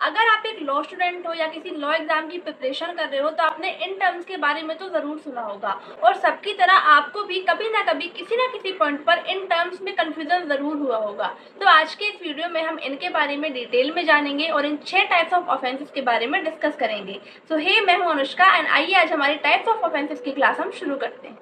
अगर आप एक लॉ स्टूडेंट हो या किसी लॉ एग्जाम की प्रिपरेशन कर रहे हो तो आपने इन टर्म्स के बारे में तो ज़रूर सुना होगा और सबकी तरह आपको भी कभी ना कभी किसी ना किसी पॉइंट पर इन टर्म्स में कन्फ्यूजन ज़रूर हुआ होगा। तो आज के इस वीडियो में हम इनके बारे में डिटेल में जानेंगे और इन 6 टाइप्स ऑफ ऑफेंसेस के बारे में डिस्कस करेंगे। सो मैं हूं अनुष्का एंड आइए आज हमारी टाइप्स ऑफ ऑफेंसेस की क्लास हम शुरू करते हैं।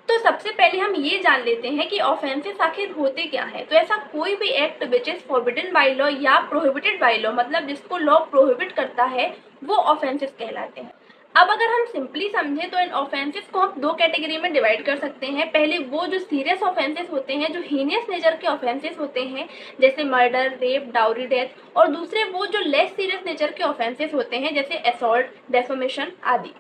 तो सबसे पहले हम ये जान लेते हैं कि ऑफेंसेस आखिर होते क्या हैं। तो ऐसा कोई भी act which is forbidden by law या प्रोहिबिटेड बाय लॉ, मतलब जिसको लॉ प्रोहिबिट करता है, वो ऑफेंसेस कहलाते हैं। अब अगर हम सिंपली समझें तो इन ऑफेंसेस को हम 2 कैटेगरी में डिवाइड कर सकते हैं। पहले वो जो सीरियस ऑफेंसेस होते हैं, जो हीनियस नेचर के ऑफेंसेस होते हैं, जैसे मर्डर, रेप, डाउरी डेथ, और दूसरे वो जो लेस सीरियस नेचर के ऑफेंसेस होते हैं, जैसे असॉल्ट, डेफेमेशन आदि।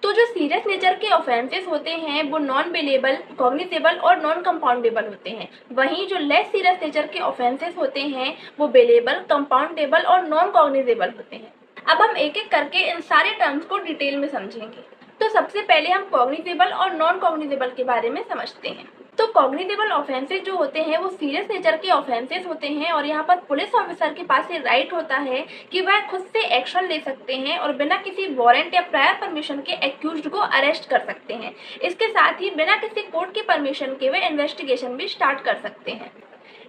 तो जो सीरियस नेचर के ऑफेंसेस होते हैं वो नॉन बेलेबल, कॉग्निजेबल और नॉन कंपाउंडेबल होते हैं। वहीं जो लेस सीरियस नेचर के ऑफेंसेस होते हैं वो बेलेबल, कंपाउंडेबल और नॉन कॉग्निजेबल होते हैं। अब हम एक एक करके इन सारे टर्म्स को डिटेल में समझेंगे। तो सबसे पहले हम कॉग्निजेबल और नॉन कॉग्निजेबल के बारे में समझते हैं। तो कॉग्निजेबल ऑफेंसेस जो होते हैं वो सीरियस नेचर के ऑफेंसेस होते हैं और यहाँ पर पुलिस ऑफिसर के पास ये राइट होता है कि वह खुद से एक्शन ले सकते हैं और बिना किसी वारंट या प्रायर परमिशन के एक्यूज्ड को अरेस्ट कर सकते हैं। इसके साथ ही बिना किसी कोर्ट की परमिशन के वे इन्वेस्टिगेशन भी स्टार्ट कर सकते हैं।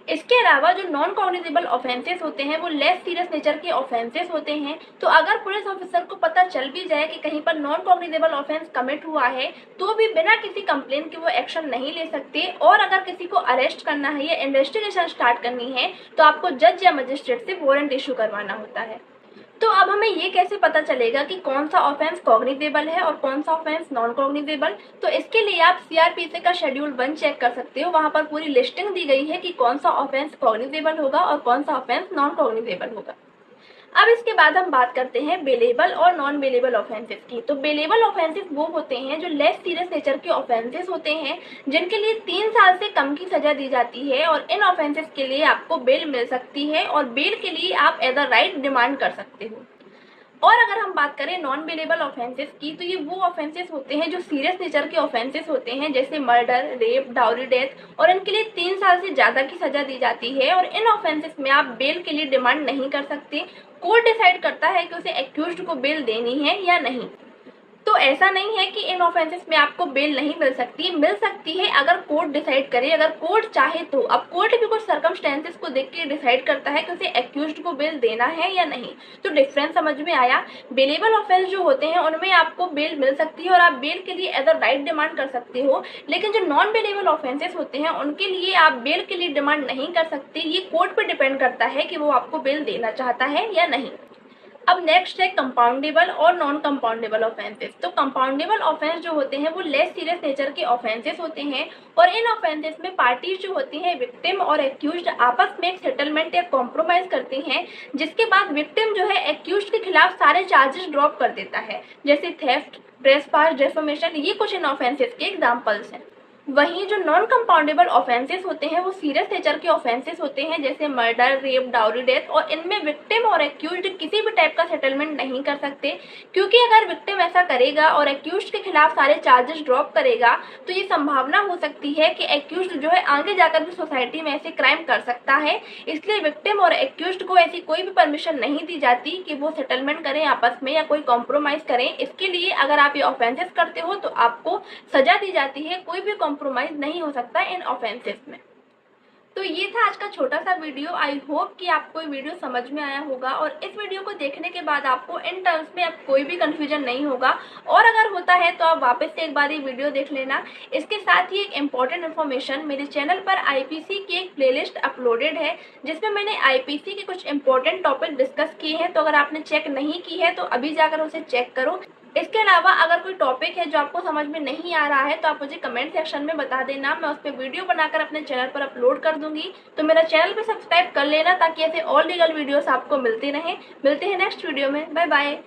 इसके अलावा जो नॉन कॉग्निजेबल ऑफेंसेस होते हैं वो लेस सीरियस नेचर के ऑफेंसेस होते हैं। तो अगर पुलिस ऑफिसर को पता चल भी जाए कि कहीं पर नॉन कॉग्निजेबल ऑफेंस कमिट हुआ है तो भी बिना किसी कंप्लेन के वो एक्शन नहीं ले सकते, और अगर किसी को अरेस्ट करना है या इन्वेस्टिगेशन स्टार्ट करनी है तो आपको जज या मजिस्ट्रेट से वारंट इशू करवाना होता है। तो अब हमें ये कैसे पता चलेगा कि कौन सा ऑफेंस कॉग्निजेबल है और कौन सा ऑफेंस नॉन कॉग्निजेबल? तो इसके लिए आप सीआरपीसी का शेड्यूल 1 चेक कर सकते हो। वहां पर पूरी लिस्टिंग दी गई है कि कौन सा ऑफेंस कॉग्निजेबल होगा और कौन सा ऑफेंस नॉन कॉग्निजेबल होगा। अब इसके बाद हम बात करते हैं बेलेबल और नॉन बेलेबल ऑफेंसेस की। तो बेलेबल ऑफेंसेस वो होते हैं जो लेस सीरियस नेचर के ऑफेंसेस होते हैं, जिनके लिए 3 साल से कम की सजा दी जाती है, और इन ऑफेंसेस के लिए आपको बेल मिल सकती है और बेल के लिए आप एज अ राइट डिमांड कर सकते हो। और अगर हम बात करें नॉन बेलेबल ऑफेंसेस की, तो ये वो ऑफेंसेस होते हैं जो सीरियस नेचर के ऑफेंसेस होते हैं, जैसे मर्डर, रेप, डाउरी डेथ, और इनके लिए 3 साल से ज़्यादा की सजा दी जाती है। और इन ऑफेंसेस में आप बेल के लिए डिमांड नहीं कर सकते। कोर्ट डिसाइड करता है कि उसे एक्यूज्ड को बेल देनी है या नहीं। तो ऐसा नहीं है कि इन ऑफेंसेस में आपको बेल नहीं मिल सकती है अगर कोर्ट डिसाइड करे, अगर कोर्ट चाहे तो। अब कोर्ट भी कुछ सर्कमस्टेंसेस को देख के डिसाइड करता है कि उसे एक्यूज्ड को बेल देना है या नहीं। तो डिफरेंस समझ में आया। बेलेबल ऑफेंस जो होते हैं उनमें आपको बेल मिल सकती है और आप बेल के लिए एज अ राइट डिमांड कर सकते हो, लेकिन जो नॉन बेलेबल ऑफेंसेस होते हैं उनके लिए आप बेल के लिए डिमांड नहीं कर सकते। ये कोर्ट पर डिपेंड करता है कि वो आपको बेल देना चाहता है या नहीं। अब नेक्स्ट है कंपाउंडेबल और नॉन कंपाउंडेबल ऑफेंसेस। तो कंपाउंडेबल ऑफेंस जो होते हैं वो लेस सीरियस नेचर के ऑफेंसेस होते हैं, और इन ऑफेंसेस में पार्टीज जो होती हैं, विक्टिम और एक्यूज्ड, आपस में एक सेटलमेंट या कॉम्प्रोमाइज करती हैं, जिसके बाद विक्टिम जो है एक्यूज्ड के खिलाफ सारे चार्जेस ड्रॉप कर देता है, जैसे थेफ्ट, ट्रेसपास, डेफेमेशन। ये कुछ इन ऑफेंसेस के एग्जाम्पल्स हैं। वहीं जो नॉन कंपाउंडेबल ऑफेंसेस होते हैं वो सीरियस नेचर के ऑफेंसेस होते हैं, जैसे मर्डर, रेप, डाउरी डेथ, और इनमें विक्टिम और एक्यूज्ड किसी भी टाइप का सेटलमेंट नहीं कर सकते, क्योंकि अगर विक्टिम ऐसा करेगा और एक्यूज्ड के खिलाफ सारे चार्जेस ड्रॉप करेगा तो ये संभावना हो सकती है कि एक्यूज्ड जो है आगे जाकर भी सोसाइटी में ऐसे क्राइम कर सकता है। इसलिए विक्टिम और एक्यूज्ड को ऐसी कोई भी परमिशन नहीं दी जाती कि वो सेटलमेंट करें आपस में या कोई कॉम्प्रोमाइज करें। इसके लिए अगर आप ये ऑफेंसेस करते हो तो आपको सजा दी जाती है, कोई भी कॉम्प्रोमाइज नहीं हो सकता इन ऑफेंसेस में। तो ये था आज का छोटा सा वीडियो। आई होप कि आपको ये वीडियो समझ में आया होगा, और इस वीडियो को देखने के बाद आपको इन टर्म्स में अब कोई भी कंफ्यूजन नहीं होगा, और अगर होता है तो आप वापस से एक बार ये वीडियो देख लेना। इसके साथ ही एक इम्पॉर्टेंट इन्फॉर्मेशन, मेरे चैनल पर आईपीसी की एक प्लेलिस्ट अपलोडेड है जिसमें मैंने आईपीसी के कुछ इंपॉर्टेंट टॉपिक डिस्कस किए हैं। तो अगर आपने चेक नहीं की है तो अभी जाकर उसे चेक करो। इसके अलावा अगर कोई टॉपिक है जो आपको समझ में नहीं आ रहा है तो आप मुझे कमेंट सेक्शन में बता देना, मैं उस पर वीडियो बनाकर अपने चैनल पर अपलोड कर दूंगी। तो मेरा चैनल भी सब्सक्राइब कर लेना ताकि ऐसे और लीगल वीडियोस आपको मिलते रहें। मिलते हैं नेक्स्ट वीडियो में। Bye bye.